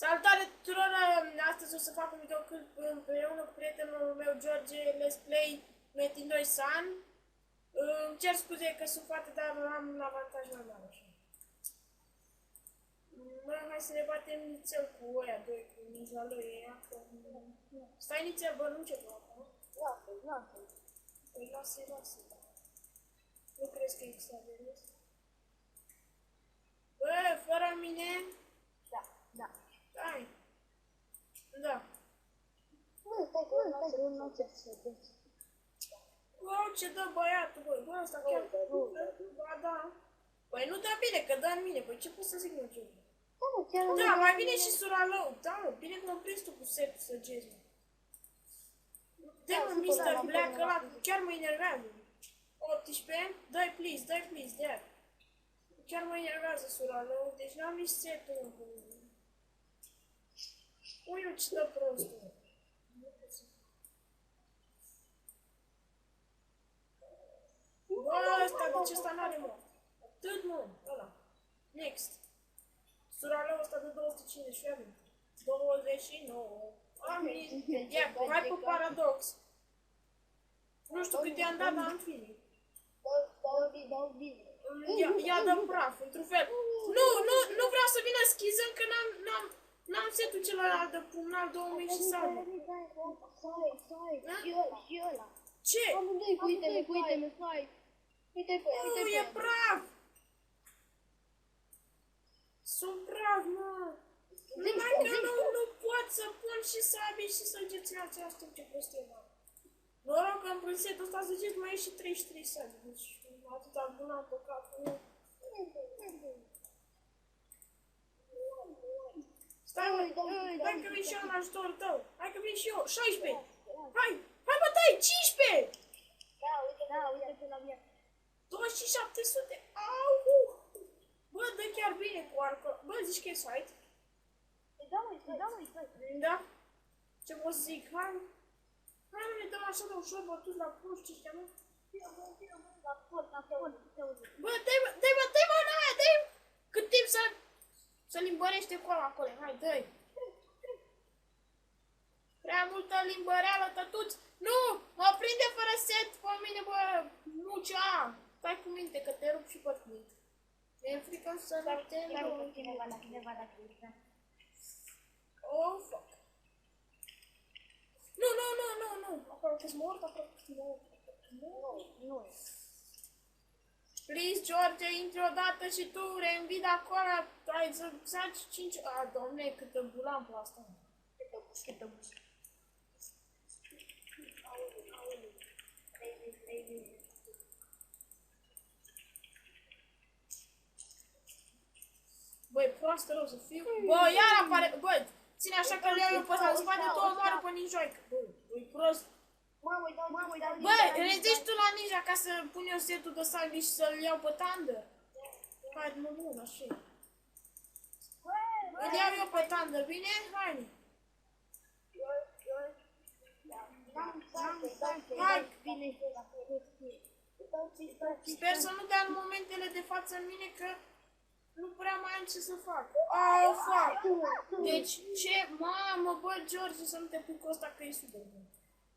Salutare tuturor! Astăzi o să fac un videoclip împreună cu prietenul meu George, Let's Play Metin 2 Sun. Îmi cer scuze că sunt fată, dar am un avantaj mai mare așa. Hai să ne batem nițel cu ăia doi, cu ninja lui ăia. Stai nițel, bă, nu ce fac, nu? Lasă-i. Păi lasă-i. Nu crezi că exagerez? Bă, fără mine? Da. Stai. Da. Stai că nu o să vezi. Wow, ce dă băiatul, băi, bă, ăsta chiar... Ba, da. Păi nu dă bine, că dă în mine, păi ce pot să zic, mă, ce? Da, mai bine și sura lău, da, mă, bine că mă prins tu cu setul să gezi, mă. Dă-mă, Mr. Black, ăla chiar mă enervează. 18, dai please, dai. Chiar mă enervează sura lău, deci n-am nici setul încă. Ui, eu ce dă prostul. Bă, ăsta, de ce ăsta n-are, mă? Atât, mă, ăla. Next. Sura lău ăsta de 250, fii avem. 29. Ia, hai pe paradox. Nu știu cât i-am dat, dar am feeling. Dau bine. Ia dă praf, într-un fel. Nu vreau să vină schizăm că n-am setul celălalt de pumnal 2000 și salve. Stai, și ăla. Ce? Amândoi cu iteme, stai. Uite pe ea, Nu, e praf! Sunt praf, mă! Numai că nu pot să pun și sabii și săgeți în același timp, ce prostie, mă. Noroc că în prin setul ăsta săgeți mai e și 33 sabii, deci atâta bun am păcat. Stai, mă, hai că vin și eu în ajutorul tău. Hai că vin și eu, 16! Hai, bă, dai, 15! Uite pe la mine. 2700, au! Bă, dă chiar bine cu arcă. Bă, zici că e site? Stai. Da? Ce pot să zic? Hai, nu ne dăm așa de ușor bătuți la puști ăștia, mă. Bă, dai-mă în aia, dai-mă! Cât timp să limbărește acolo, hai, dă-i! Prea multă limbăreală, tătuți! Nu! Mă prinde fără set pe mine, bă! Nu cea! Stai cu minte, că te rup și pe tine. Mi-e frică să nu te rup. Cineva. Oh, fuck. Nu. Acolo că-s mort, Nu. Please, George, intri odată și tu, reînvid acolo, ai să saci 5... A, domne, câtă bulan pe asta. Câtă buș. Aoleu. 30. Băi, proastă rău să fiu. Bă, iar apare... Bă, ține așa că le iau eu pe ăsta în spate, tu omoară pe ninjoică. Băi, prost. Băi, reziști tu la ninja ca să pun eu setul de salvi și să-l iau pe Thunder? Hai, mă bun, așa. Îl iau eu pe Thunder, bine? Hai. Hai. Sper să nu dea în momentele de față în mine că nu prea mai am ce să fac. Au, fac. Deci, ce? Mamă, bă, George, să nu te pui cu ăsta că e super bun.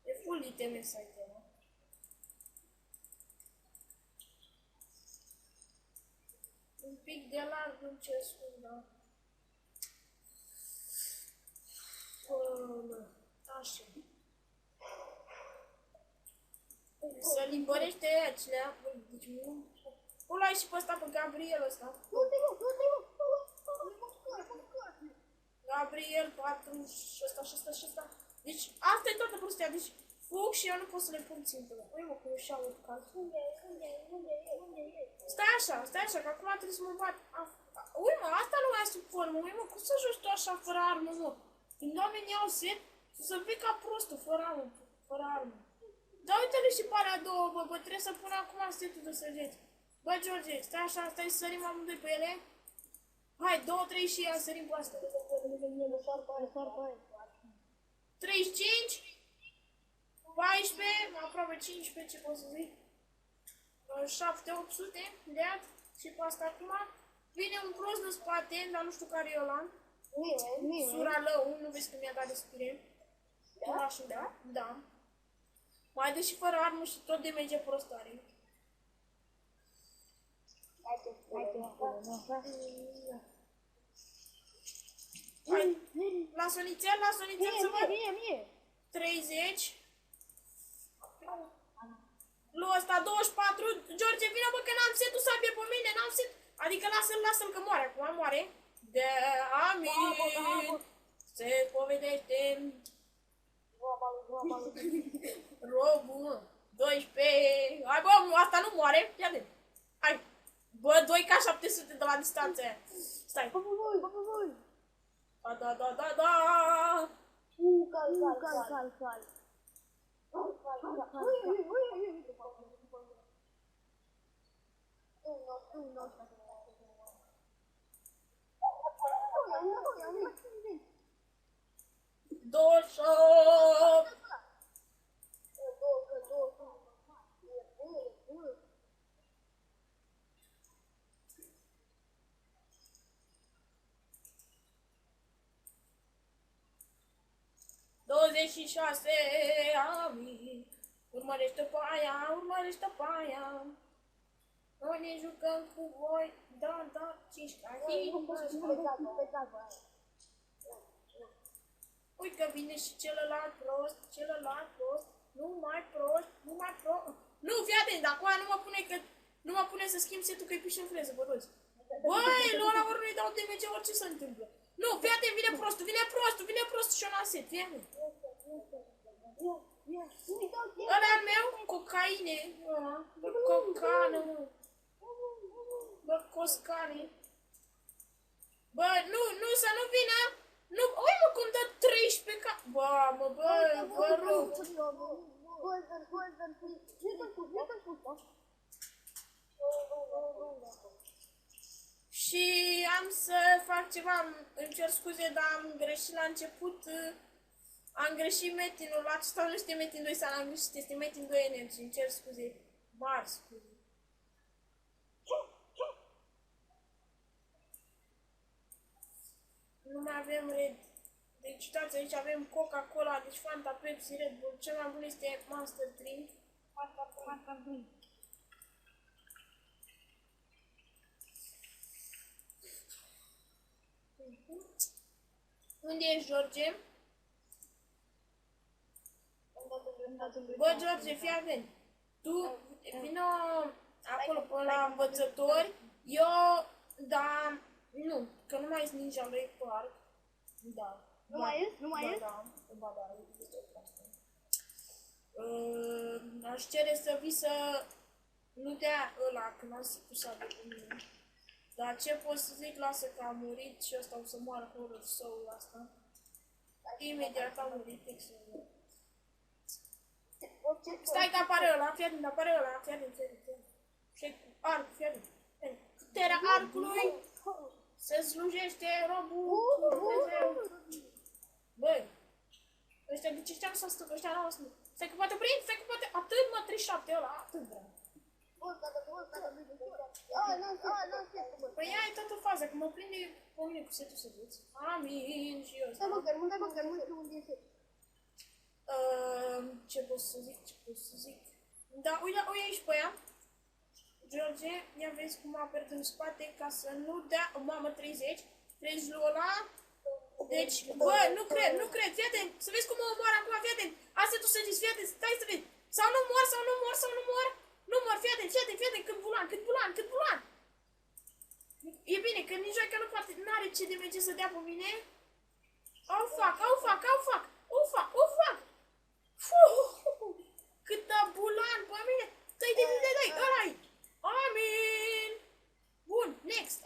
E full iteme site-ul ăla. Un pic de larg, îmi cer scuze, da. Așa. Să limbărește acelea. Deci nu. O luai și pe ăsta, pe Gabriel ăsta. Gabriel, 4, și ăsta. Deci, asta e toată prostia. Deci, fug și eu nu pot să le pun țintă. Ui, mă, cum și-au urcat. Unde e? Stai așa, că acum trebuie să mă bat. Ui, mă, asta nu mai sub formă. Ui, mă, cum să joci tu așa fără armă, mă? Când oamenii iau set, să vii ca prostul, fără armă. Da, uite-le și pe alea două, bă, trebuie să pun acum setul de săgeți. Bă, George, stai așa, stai să sărim amândoi pe ele. Hai, 2, 3 și ia, sărim pe astea. 35, 14, aproape 15, ce pot să zic. 7, 800, leat și pe asta acum. Vine un prost în spate, dar nu știu care e ăla. Sura lău, nu vezi că mi-a dat destule. Orașul, da? Da. Mai dă și fără armă și tot damage prost are. Hai, las-o nițel să văd. 30. Lu ăsta 24. George, vină bă că n-am setul sabie pe mine, n-am set. Adică lasă-l că moare, acum moare. De amin. Se povedește. Robul, mă. 12. Hai bă, asta nu moare. Ia de. Hai. Bă, 2K700 de la distanță aia. Stai. Da. Cal. 28. Și 6, amin. Urmărește pe aia. Noi ne jucăm cu voi. Da, 5 cai. Uite că vine și celălalt prost. Nu mai prost. Nu, fii atent, dar acum nu mă pune să schimb setul că-i piși în freză, bă, toți. Băi, lui ăla ori nu-i dau damage, orice se întâmplă. Nu, fii atent, vine prostul și eu n-am set, fii atent. Ăla-al meu, cocaine. Bă, cocană, mă. Bă, coscane. Bă, nu, să nu vină. Nu, ui mă, cum dă 13 ca... Bă, vă rog. Și am să fac ceva, îmi cer scuze, dar am greșit la început. Am greșit metinul, acesta nu este metin 2 sau am greșit, este metin 2 energy, îmi cer scuze, mari scuze. Nu mai avem Red. Deci uitați, aici avem Coca-Cola, deci Fanta, Pepsi, Red Bull, cel mai bun este Monster Drink. Monster Drink. Unde ești, George? Bă, George, fii atent. Tu vină acolo până la învățători. Eu, da, nu, că nu mai ești ninja lui Park. Da. Nu mai ești? Da, este o proastă. Aș cere să vii să nu dea ăla, că n-am spus de mine. Dar ce pot să zic, lasă că a murit și ăsta o să moară horror soul asta. Imediat a murit textul. Stai că apare ăla, fii atent, fii atent. Și cu arcul, fii atent. Puterea arcului se slujește robul Dumnezeu. Băi, ăștia de ce ăștia nu s-au stăt, ăștia n-au stăt. Stai că poate prind, atât mă, 37 ăla, atât vreau. Păi ia e toată faza, că mă prinde pe mine cu setul să duți. Amin și eu. Stai bă, gărmânt, unde e set? Ce pot să zic? Da, uite aici pe ea. George, ia vezi cum apăr în spate ca să nu dea, mamă, 30 lui ăla. Deci, bă, nu cred, fii atent, să vezi cum mă omoară acum, fii atent. Asta tu să zici, fii atent, stai să vezi. Sau nu mor. Nu mor, fii atent, cât bulan. E bine, că nici joacă nu poate, n-are ce de merge să dea pe mine. Au fac. Câtă bulan pe mine. Dai, ăla-i. Amin. Bun, next.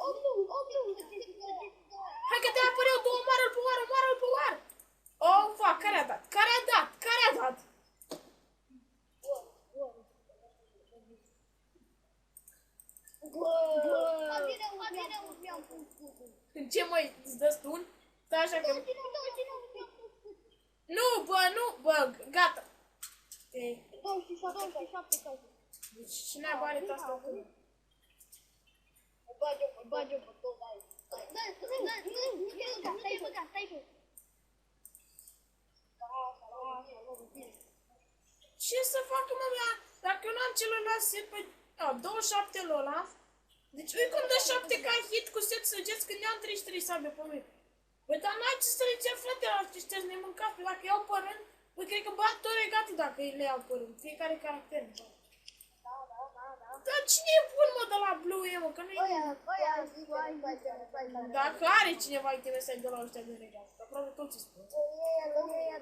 Hai că te apăr eu, tu omoară-l pe oară. Oh, fuck, care a dat? Ce măi, îți dă stun? Stai așa că... Nu, bă, gata. 27. Deci cine are asta acum? Bagi-o pe tot, dai. Stai jos. set pe 27 ăla. Deci uite cum dă 7 ca hit cu set săgeți când i-am 33 sabe pe mine. Băi, dar n-ai ce să le cer, frate, la aceștia nemâncați, pe dacă iau părând, păi cred că bat tot regatul dacă îi le iau părând, fiecare caracter. Dar cine e bun, mă, de la Blue E, mă, că nu e... Dacă are cineva iteme să-i de la ăștia de regat, că aproape toți îi spun.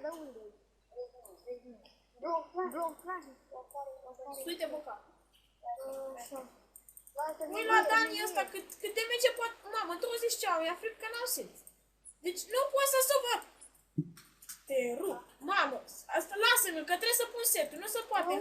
de unde? Uite, bă, cap. Ui, la Dani ăsta, cât de merge poate... Mamă, 20 ceau, e frică că n-au set. Deci nu pot să văd. Te rup. Mamă, asta lasă-mi, că trebuie să pun setul, nu se poate.